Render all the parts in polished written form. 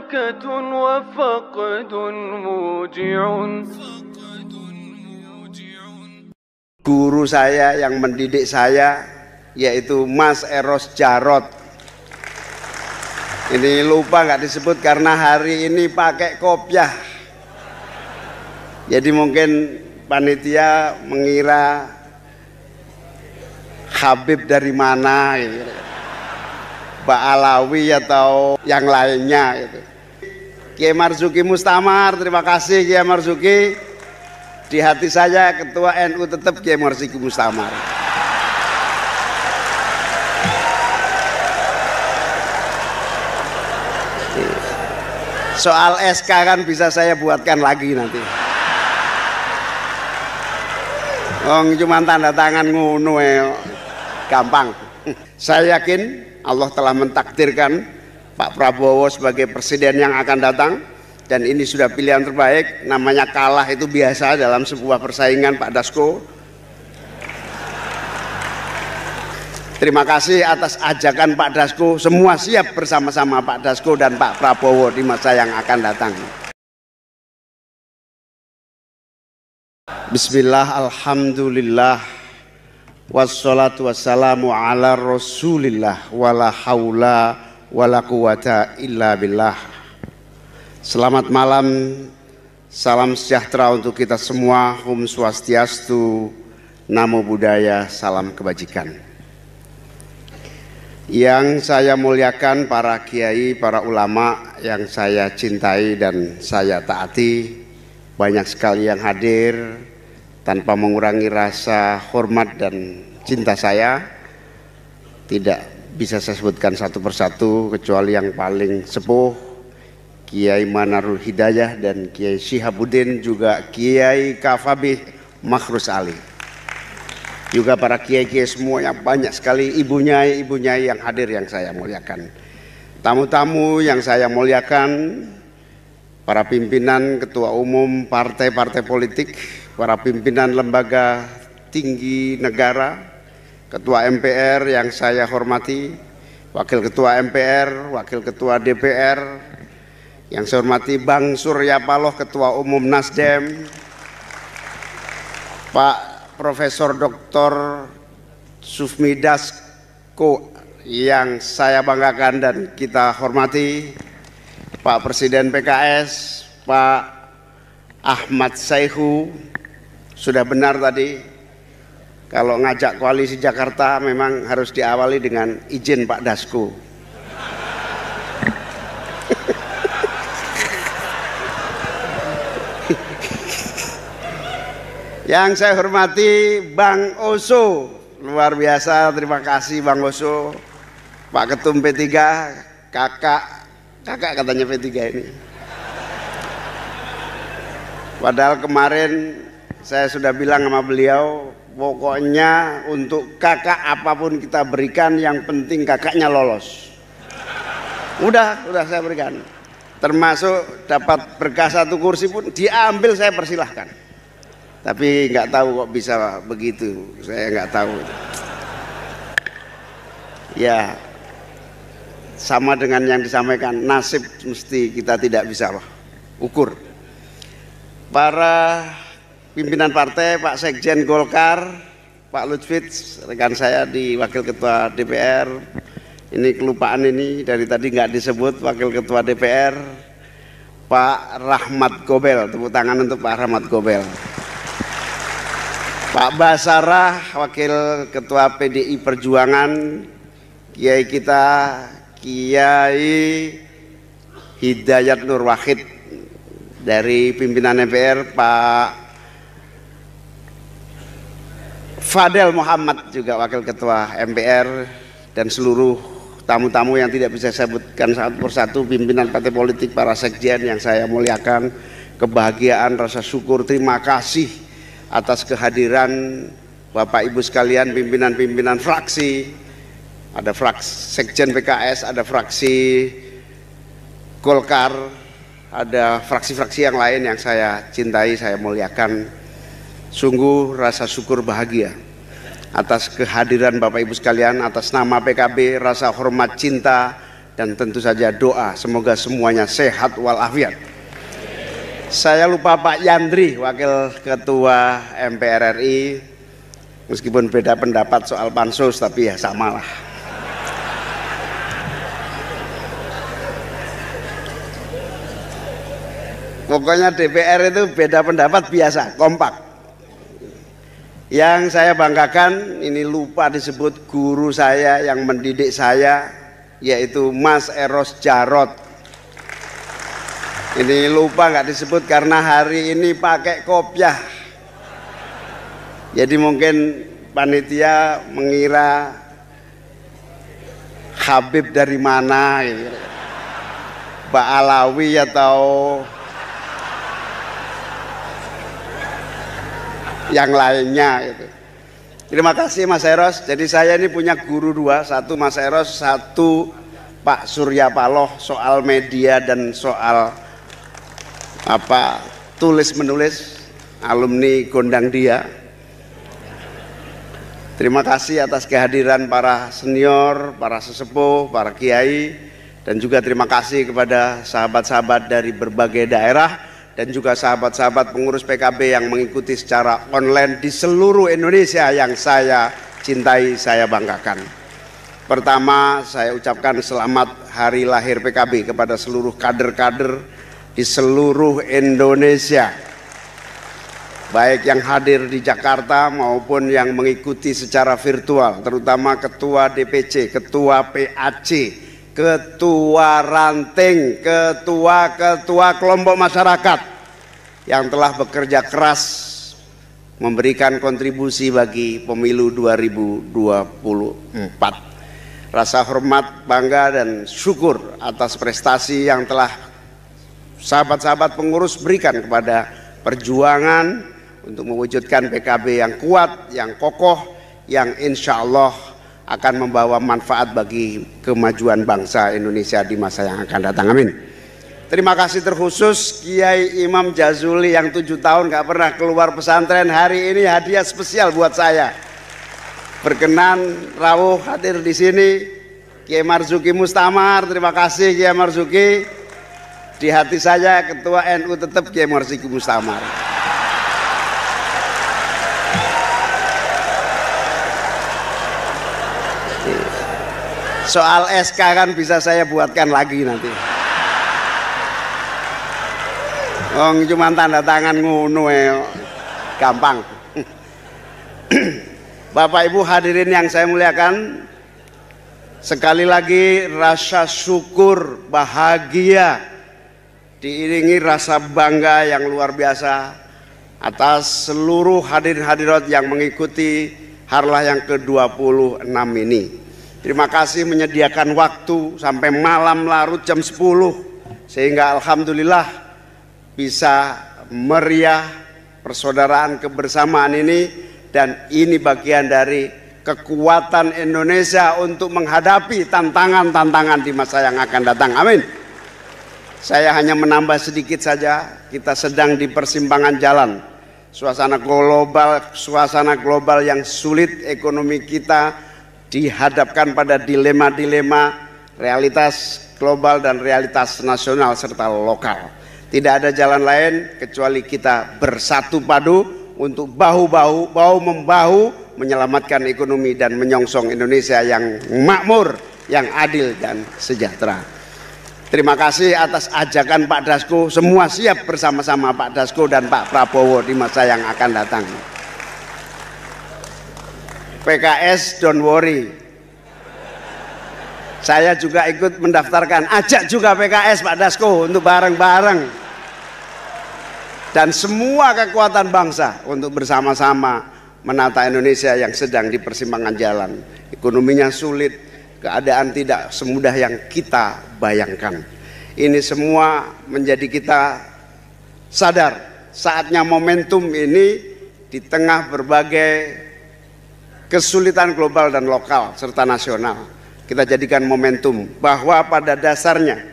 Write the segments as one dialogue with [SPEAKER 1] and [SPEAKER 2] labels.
[SPEAKER 1] بركة وفقد موجع.
[SPEAKER 2] Guru saya yang mendidik saya yaitu Mas Eros Jarot. Ini lupa nggak disebut karena hari ini pakai kopiah. Jadi mungkin panitia mengira Habib dari mana gitu. Mbak Alawi atau yang lainnya gitu. Kiai Marzuki Mustamar, terima kasih Kiai Marzuki. Di hati saya ketua NU tetap Kiai Marzuki Mustamar. Soal SK kan bisa saya buatkan lagi nanti. Cuma tanda tangan ngono gampang. Saya yakin Allah telah mentakdirkan Pak Prabowo sebagai presiden yang akan datang, dan ini sudah pilihan terbaik. Namanya kalah itu biasa dalam sebuah persaingan, Pak Dasko. Terima kasih atas ajakan Pak Dasko. Semua siap bersama-sama Pak Dasko dan Pak Prabowo di masa yang akan datang. Bismillah, alhamdulillah, wassalatu wassalamu ala rasulillah, wala haula wala quwata illa billah. Selamat malam, salam sejahtera untuk kita semua. Om Swastiastu, Namo Buddhaya, salam kebajikan. Yang saya muliakan para kiai, para ulama yang saya cintai dan saya taati, banyak sekali yang hadir. Tanpa mengurangi rasa hormat dan cinta saya, tidak bisa saya sebutkan satu persatu kecuali yang paling sepuh, Kiai Manarul Hidayah dan Kiai Syihabuddin, juga Kiai Kafabih Makhrus Ali, juga para kiai-kiai semua yang banyak sekali, ibu-nyai yang hadir yang saya muliakan, tamu-tamu yang saya muliakan, para pimpinan ketua umum partai-partai politik, para pimpinan lembaga tinggi negara, ketua MPR yang saya hormati, wakil ketua MPR, wakil ketua DPR yang saya hormati, Bang Surya Paloh, ketua umum Nasdem, Pak Profesor Dr. Sufmi Dasko yang saya banggakan dan kita hormati, Pak Presiden PKS, Pak Ahmad Saihu. Sudah benar tadi, kalau ngajak koalisi Jakarta memang harus diawali dengan izin Pak Dasko. Yang saya hormati Bang Oso, luar biasa, terima kasih Bang Oso. Pak Ketum P3, kakak katanya P3 ini. Padahal kemarin saya sudah bilang sama beliau, pokoknya untuk kakak apapun kita berikan, yang penting kakaknya lolos. Udah saya berikan. Termasuk dapat berkah 1 kursi pun diambil, saya persilahkan. Tapi nggak tahu kok bisa begitu, saya nggak tahu. Ya, sama dengan yang disampaikan, nasib mesti kita tidak bisa ukur. Para pimpinan partai, Pak Sekjen Golkar, Pak Lutfitz, rekan saya di Wakil Ketua DPR, ini kelupaan ini dari tadi nggak disebut, Wakil Ketua DPR, Pak Rahmat Gobel, tepuk tangan untuk Pak Rahmat Gobel. Pak Basarah, Wakil Ketua PDI Perjuangan, Kiai kita, Kiai Hidayat Nur Wahid, dari pimpinan MPR, Pak Fadel Muhammad, juga Wakil Ketua MPR, dan seluruh tamu-tamu yang tidak bisa saya sebutkan satu persatu, pimpinan partai politik, para sekjen yang saya muliakan, kebahagiaan, rasa syukur, terima kasih atas kehadiran Bapak Ibu sekalian, pimpinan-pimpinan fraksi, ada fraksi sekjen PKS, ada fraksi Golkar, ada fraksi-fraksi yang lain yang saya cintai, saya muliakan. Sungguh rasa syukur bahagia atas kehadiran Bapak Ibu sekalian, atas nama PKB, rasa hormat cinta dan tentu saja doa semoga semuanya sehat walafiat. Saya lupa Pak Yandri, Wakil Ketua MPR RI, meskipun beda pendapat soal pansus tapi ya samalah. Pokoknya DPR itu beda pendapat biasa, kompak. Yang saya banggakan, ini lupa disebut guru saya yang mendidik saya, yaitu Mas Eros Jarot. Ini lupa nggak disebut karena hari ini pakai kopiah. Jadi mungkin panitia mengira Habib dari mana, gitu. Pak Alawi atau yang lainnya gitu. Terima kasih Mas Eros. Jadi saya ini punya guru dua, satu Mas Eros, satu Pak Surya Paloh soal media dan soal tulis menulis, alumni Gondang Dia. Terima kasih atas kehadiran para senior, para sesepuh, para kiai, dan juga terima kasih kepada sahabat-sahabat dari berbagai daerah dan juga sahabat-sahabat pengurus PKB yang mengikuti secara online di seluruh Indonesia yang saya cintai, saya banggakan. Pertama, saya ucapkan selamat hari lahir PKB kepada seluruh kader-kader di seluruh Indonesia, baik yang hadir di Jakarta maupun yang mengikuti secara virtual, terutama Ketua DPC, Ketua PAC, Ketua Ranting, Ketua kelompok masyarakat yang telah bekerja keras memberikan kontribusi bagi pemilu 2024. Rasa hormat, bangga, dan syukur atas prestasi yang telah sahabat-sahabat pengurus berikan kepada perjuangan untuk mewujudkan PKB yang kuat, yang kokoh, yang insya Allah akan membawa manfaat bagi kemajuan bangsa Indonesia di masa yang akan datang. Amin. Terima kasih terkhusus Kiai Imam Jazuli yang 7 tahun gak pernah keluar pesantren. Hari ini hadiah spesial buat saya. Berkenan rawuh hadir di sini. Kiai Marzuki Mustamar, terima kasih Kiai Marzuki. Di hati saya Ketua NU tetap Kiai Marzuki Mustamar. Soal SK kan bisa saya buatkan lagi nanti. Cuma tanda tangan ngono gampang. Bapak Ibu hadirin yang saya muliakan, sekali lagi rasa syukur, bahagia diiringi rasa bangga yang luar biasa atas seluruh hadirin hadirat yang mengikuti harlah yang ke-26 ini. Terima kasih menyediakan waktu sampai malam larut jam 10 sehingga alhamdulillah bisa meriah persaudaraan kebersamaan ini, dan ini bagian dari kekuatan Indonesia untuk menghadapi tantangan-tantangan di masa yang akan datang. Amin. Saya hanya menambah sedikit saja, kita sedang di persimpangan jalan. Suasana global yang sulit, ekonomi kita dihadapkan pada dilema-dilema realitas global dan realitas nasional serta lokal. Tidak ada jalan lain kecuali kita bersatu padu untuk bahu-membahu menyelamatkan ekonomi dan menyongsong Indonesia yang makmur, yang adil dan sejahtera. Terima kasih atas ajakan Pak Dasko, semua siap bersama-sama Pak Dasko dan Pak Prabowo di masa yang akan datang. PKS don't worry, saya juga ikut mendaftarkan, ajak juga PKS Pak Dasko untuk bareng-bareng dan semua kekuatan bangsa untuk bersama-sama menata Indonesia yang sedang di persimpangan jalan. Ekonominya sulit, keadaan tidak semudah yang kita bayangkan. Ini semua menjadi kita sadar saatnya momentum ini di tengah berbagai kesulitan global dan lokal serta nasional, kita jadikan momentum bahwa pada dasarnya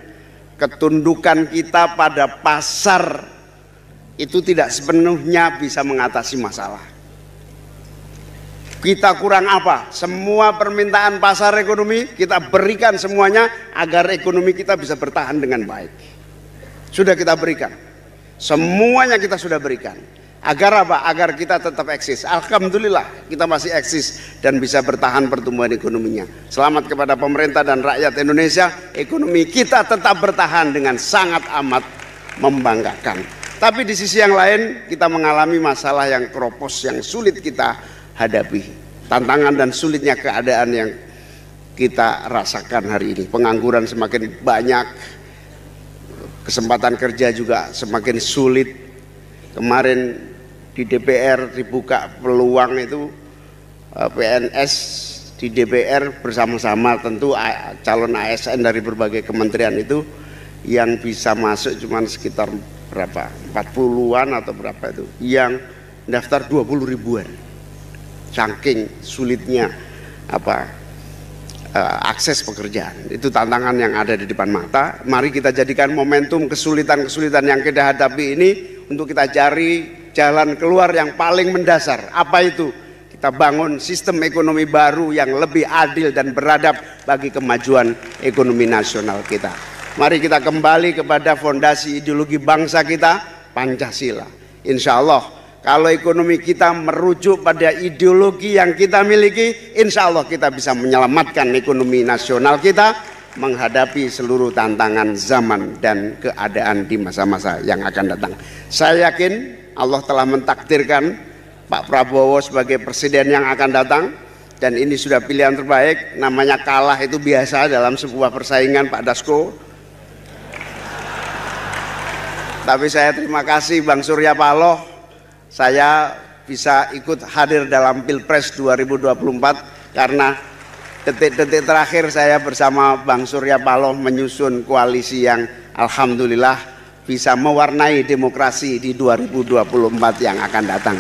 [SPEAKER 2] ketundukan kita pada pasar itu tidak sepenuhnya bisa mengatasi masalah. Kita kurang apa? Semua permintaan pasar ekonomi kita berikan semuanya agar ekonomi kita bisa bertahan dengan baik. Sudah kita berikan. Semuanya kita sudah berikan. Agar apa? Agar kita tetap eksis. Alhamdulillah kita masih eksis dan bisa bertahan pertumbuhan ekonominya. Selamat kepada pemerintah dan rakyat Indonesia. Ekonomi kita tetap bertahan dengan sangat amat membanggakan. Tapi di sisi yang lain kita mengalami masalah yang keropos, yang sulit kita hadapi. Tantangan dan sulitnya keadaan yang kita rasakan hari ini. Pengangguran semakin banyak, kesempatan kerja juga semakin sulit. Kemarin di DPR dibuka peluang itu PNS di DPR bersama-sama, tentu calon ASN dari berbagai kementerian itu yang bisa masuk cuma sekitar berapa, 40-an atau berapa itu, yang daftar 20 ribuan. Saking sulitnya akses pekerjaan. Itu tantangan yang ada di depan mata. Mari kita jadikan momentum kesulitan-kesulitan yang kita hadapi ini untuk kita cari jalan keluar yang paling mendasar. Apa itu? Kita bangun sistem ekonomi baru yang lebih adil dan beradab bagi kemajuan ekonomi nasional kita. Mari kita kembali kepada fondasi ideologi bangsa kita, Pancasila. Insya Allah kalau ekonomi kita merujuk pada ideologi yang kita miliki, insya Allah kita bisa menyelamatkan ekonomi nasional kita menghadapi seluruh tantangan zaman dan keadaan di masa-masa yang akan datang. Saya yakin Allah telah mentakdirkan Pak Prabowo sebagai presiden yang akan datang, dan ini sudah pilihan terbaik. Namanya kalah itu biasa dalam sebuah persaingan, Pak Dasko. Tapi saya terima kasih Bang Surya Paloh, saya bisa ikut hadir dalam Pilpres 2024 karena detik-detik terakhir saya bersama Bang Surya Paloh menyusun koalisi yang alhamdulillah bisa mewarnai demokrasi di 2024 yang akan datang.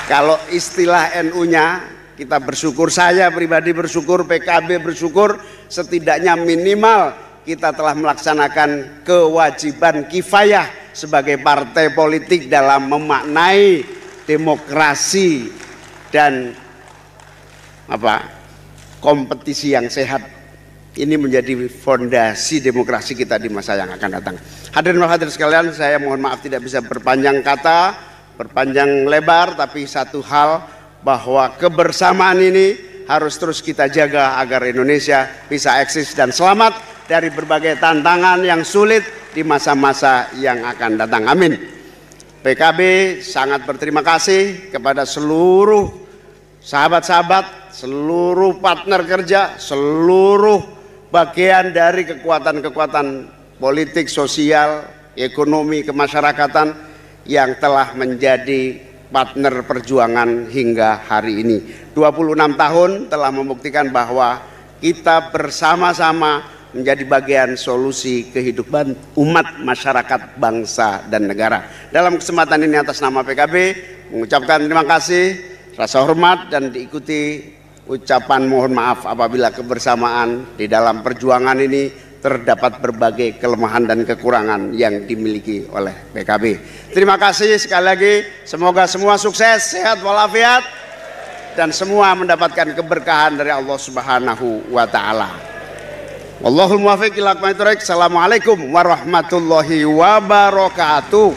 [SPEAKER 2] Kalau istilah NU-nya, kita bersyukur, saya pribadi bersyukur, PKB bersyukur, setidaknya minimal kita telah melaksanakan kewajiban kifayah sebagai partai politik dalam memaknai demokrasi dan kompetisi yang sehat. Ini menjadi fondasi demokrasi kita di masa yang akan datang. Hadirin hadirin sekalian, saya mohon maaf tidak bisa berpanjang kata, berpanjang lebar, tapi satu hal bahwa kebersamaan ini harus terus kita jaga agar Indonesia bisa eksis dan selamat dari berbagai tantangan yang sulit di masa-masa yang akan datang. Amin. PKB sangat berterima kasih kepada seluruh sahabat-sahabat, seluruh partner kerja, seluruh bagian dari kekuatan-kekuatan politik, sosial, ekonomi, kemasyarakatan yang telah menjadi partner perjuangan hingga hari ini. 26 tahun telah membuktikan bahwa kita bersama-sama menjadi bagian solusi kehidupan umat, masyarakat, bangsa, dan negara. Dalam kesempatan ini atas nama PKB mengucapkan terima kasih, rasa hormat, dan diikuti ucapan mohon maaf apabila kebersamaan di dalam perjuangan ini terdapat berbagai kelemahan dan kekurangan yang dimiliki oleh PKB. Terima kasih sekali lagi, semoga semua sukses, sehat walafiat, dan semua mendapatkan keberkahan dari Allah Subhanahu wa Ta'ala. Wallahul muwaffiq ila aqwamit thoriq. Assalamualaikum warahmatullahi wabarakatuh.